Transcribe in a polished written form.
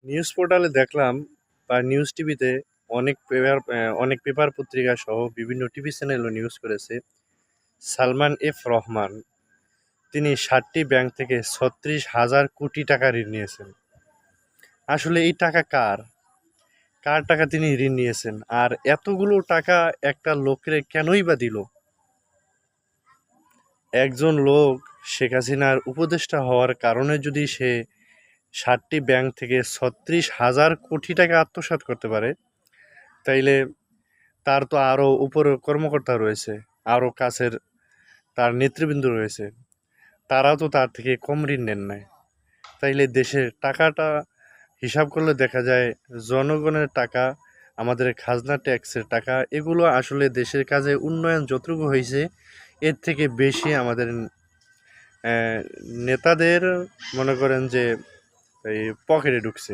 News পোর্টালে দেখলাম বা নিউজ টিভিতে অনেক পেপার পত্রিকা সহ বিভিন্ন টিভি চ্যানেলও নিউজ করেছে সালমান এফ রহমান তিনি 7টি ব্যাংক থেকে 36,000 কোটি টাকা ঋণ নিয়েছেন। আসলে এই টাকা কার কার টাকা তিনি ঋণ নিয়েছেন, আর এতগুলো টাকা একটা লোকের কেনই বা দিল? একজন লোক শেখ হাসিনার উপদেষ্টা হওয়ার কারণে যদি সে 7টি ব্যাংক থেকে 36,000 কোটি টাকা আত্মসাৎ করতে পারে, তাইলে তার তো আরও উপরে কর্মকর্তা রয়েছে, আরও কাছের তার নেতৃবৃন্দ রয়েছে, তারাও তো তার থেকে কম ঋণ নেন নাই। তাইলে দেশের টাকাটা হিসাব করলে দেখা যায় জনগণের টাকা, আমাদের খাজনা ট্যাক্সের টাকা, এগুলো আসলে দেশের কাজে উন্নয়ন যতটুকু হয়েছে এর থেকে বেশি আমাদের নেতাদের মনে করেন যে এই পকেটে ঢুকছে।